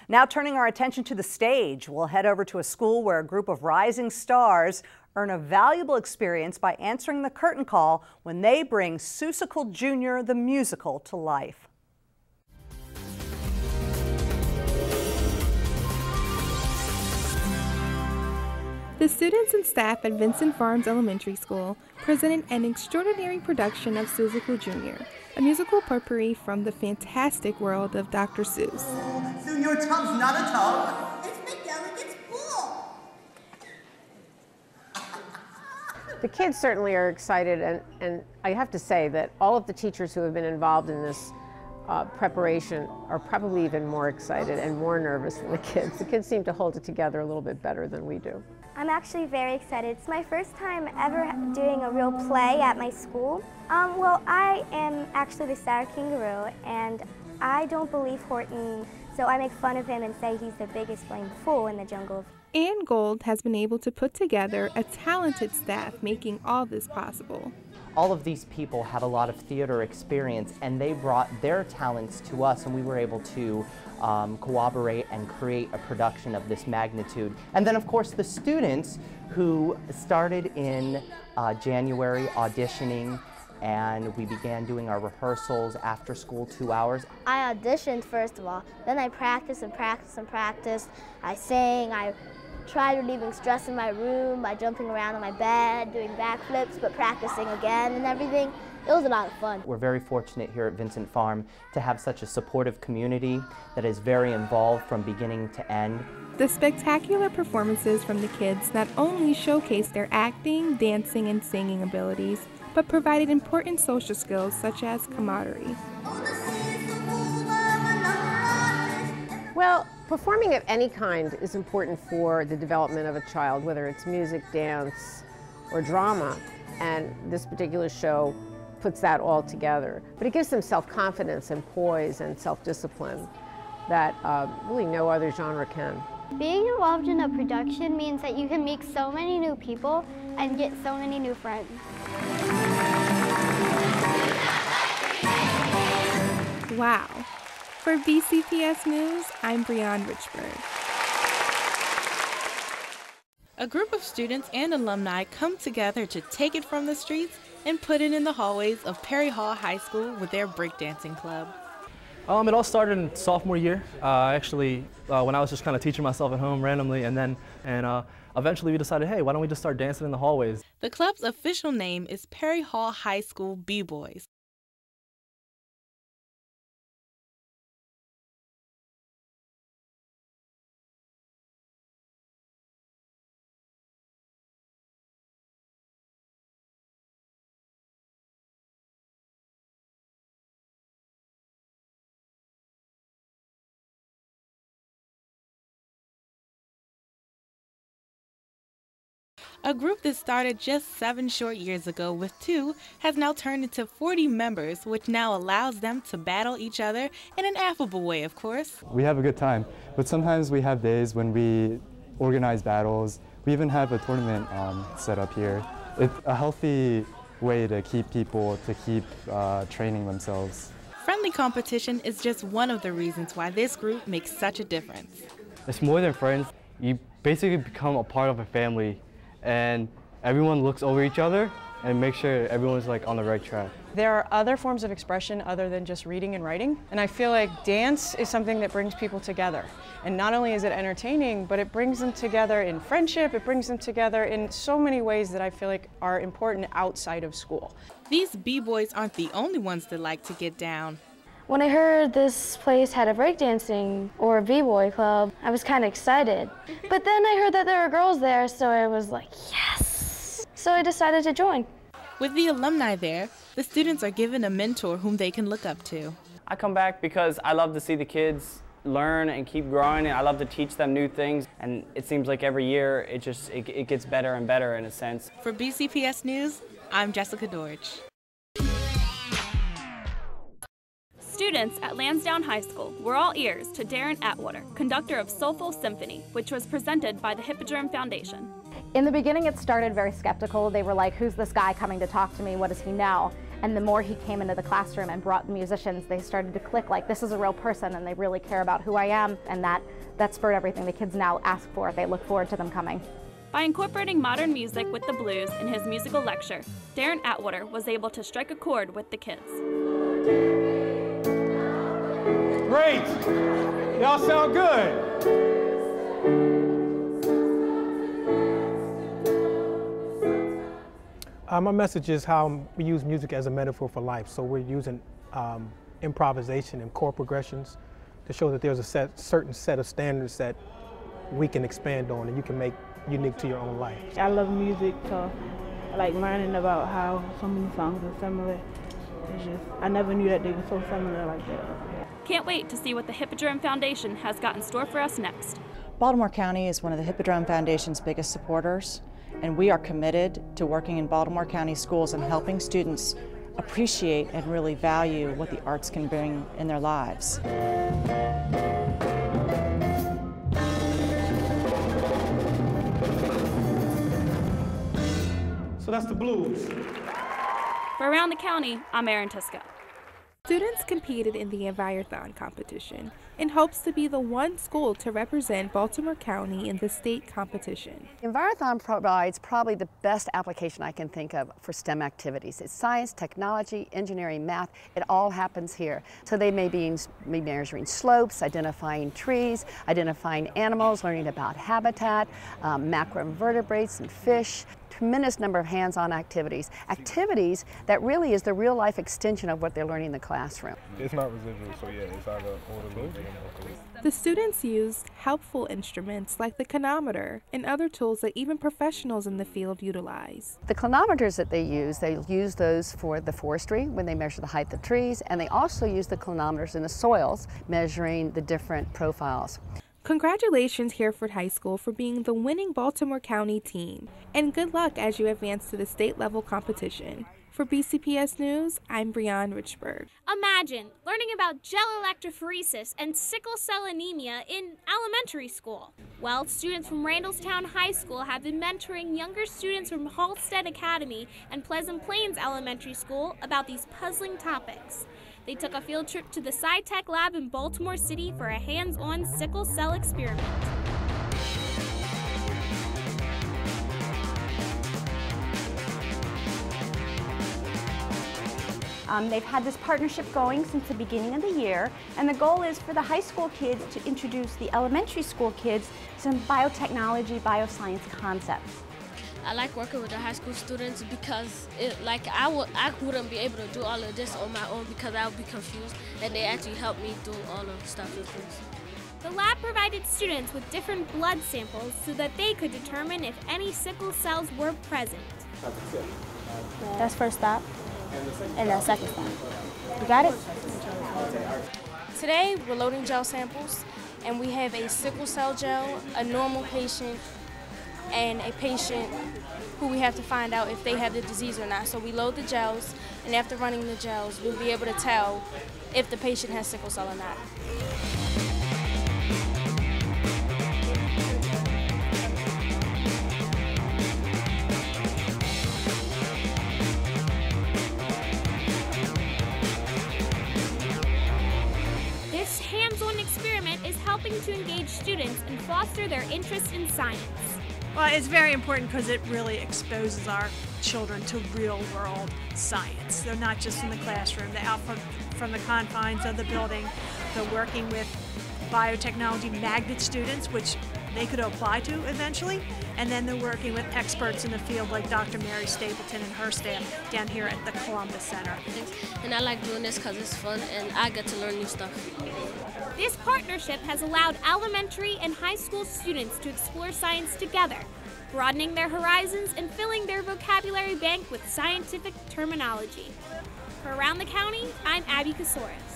Now turning our attention to the stage, we'll head over to a school where a group of rising stars earn a valuable experience by answering the curtain call when they bring Seussical Jr. the musical to life. The students and staff at Vincent Farms Elementary School presented an extraordinary production of Seussical Jr., a musical potpourri from the fantastic world of Dr. Seuss. So your tub's not a tub? It's my delegate's pool! The kids certainly are excited, and I have to say that all of the teachers who have been involved in this preparation are probably even more excited and more nervous than the kids. The kids seem to hold it together a little bit better than we do. I'm actually very excited. It's my first time ever doing a real play at my school. Well, I am actually the star kangaroo, and I don't believe Horton, so I make fun of him and say he's the biggest blamed fool in the jungle. Ann Gold has been able to put together a talented staff making all this possible. All of these people have a lot of theater experience, and they brought their talents to us, and we were able to cooperate and create a production of this magnitude. And then of course the students who started in January auditioning, and we began doing our rehearsals after school 2 hours. I auditioned first of all, then I practiced and practiced and practiced. I sang, I tried relieving stress in my room by jumping around on my bed, doing backflips, but practicing again and everything. It was a lot of fun. We're very fortunate here at Vincent Farm to have such a supportive community that is very involved from beginning to end. The spectacular performances from the kids not only showcased their acting, dancing, and singing abilities, but provided important social skills such as camaraderie. Well, performing of any kind is important for the development of a child, whether it's music, dance, or drama, and this particular show puts that all together. But it gives them self-confidence and poise and self-discipline that really no other genre can. Being involved in a production means that you can meet so many new people and get so many new friends. Wow. For BCPS News, I'm Breanne Richburg. A group of students and alumni come together to take it from the streets and put it in the hallways of Perry Hall High School with their breakdancing club. It all started in sophomore year, actually, when I was just kind of teaching myself at home randomly, and eventually we decided, hey, why don't we just start dancing in the hallways? The club's official name is Perry Hall High School B-Boys. A group that started just 7 short years ago with 2 has now turned into 40 members, which now allows them to battle each other in an affable way, of course. We have a good time, but sometimes we have days when we organize battles. We even have a tournament set up here. It's a healthy way to keep people to keep training themselves. Friendly competition is just one of the reasons why this group makes such a difference. It's more than friends. You basically become a part of a family, and everyone looks over each other and makes sure everyone's on the right track. There are other forms of expression other than just reading and writing, and I feel like dance is something that brings people together. And not only is it entertaining, but it brings them together in friendship, it brings them together in so many ways that I feel like are important outside of school. These B-boys aren't the only ones that like to get down. When I heard this place had a breakdancing or a b-boy club, I was kind of excited. But then I heard that there were girls there, so I was like, yes! So I decided to join. With the alumni there, the students are given a mentor whom they can look up to. I come back because I love to see the kids learn and keep growing, and I love to teach them new things, and it seems like every year it gets better and better in a sense. For BCPS News, I'm Jessica Dorch. Students at Lansdowne High School were all ears to Darren Atwater, conductor of Soulful Symphony, which was presented by the Hippodrome Foundation. In the beginning, it started very skeptical. They were like, who's this guy coming to talk to me? What does he know? And the more he came into the classroom and brought musicians, they started to click like, this is a real person and they really care about who I am, and that spurred everything the kids now ask for. They look forward to them coming. By incorporating modern music with the blues in his musical lecture, Darren Atwater was able to strike a chord with the kids. Great! Y'all sound good. My message is how we use music as a metaphor for life. So we're using improvisation and chord progressions to show that there's a certain set of standards that we can expand on and you can make unique to your own life. I love music, so I like learning about how so many songs are similar. It's just, I never knew that they were so similar like that. Can't wait to see what the Hippodrome Foundation has got in store for us next. Baltimore County is one of the Hippodrome Foundation's biggest supporters, and we are committed to working in Baltimore County schools and helping students appreciate and really value what the arts can bring in their lives. So that's the blues. For Around the County, I'm Erin Tisco. Students competed in the Envirothon competition in hopes to be the one school to represent Baltimore County in the state competition. Envirothon provides probably the best application I can think of for STEM activities. It's science, technology, engineering, math, it all happens here. So they may be measuring slopes, identifying trees, identifying animals, learning about habitat, macroinvertebrates and fish. Tremendous number of hands-on activities that really is the real-life extension of what they're learning in the classroom. It's not residual, so yeah, it's either orderly. The students used helpful instruments like the clinometer and other tools that even professionals in the field utilize. The clinometers that they use those for the forestry when they measure the height of trees, and they also use the clinometers in the soils measuring the different profiles. Congratulations, Hereford High School, for being the winning Baltimore County team, and good luck as you advance to the state-level competition. For BCPS News, I'm Breanne Richburg. Imagine learning about gel electrophoresis and sickle cell anemia in elementary school. Well, students from Randallstown High School have been mentoring younger students from Halstead Academy and Pleasant Plains Elementary School about these puzzling topics. They took a field trip to the SciTech Lab in Baltimore City for a hands-on sickle cell experiment. They've had this partnership going since the beginning of the year, and the goal is for the high school kids to introduce the elementary school kids some biotechnology, bioscience concepts. I like working with the high school students because I wouldn't be able to do all of this on my own because I would be confused, and they actually helped me do all of the stuff with this. The lab provided students with different blood samples so that they could determine if any sickle cells were present. That's first stop, and then second stop. You got it? Today we're loading gel samples, and we have a sickle cell gel, a normal patient, and a patient who we have to find out if they have the disease or not. So we load the gels, and after running the gels, we'll be able to tell if the patient has sickle cell or not. This hands-on experiment is helping to engage students and foster their interest in science. Well, it's very important because it really exposes our children to real-world science. They're not just in the classroom, they're out from the confines of the building. They're working with biotechnology magnet students, which they could apply to eventually, and then they're working with experts in the field like Dr. Mary Stapleton and her staff down here at the Columbus Center. And I like doing this because it's fun and I get to learn new stuff. This partnership has allowed elementary and high school students to explore science together, broadening their horizons and filling their vocabulary bank with scientific terminology. For Around the County, I'm Abby Casoris.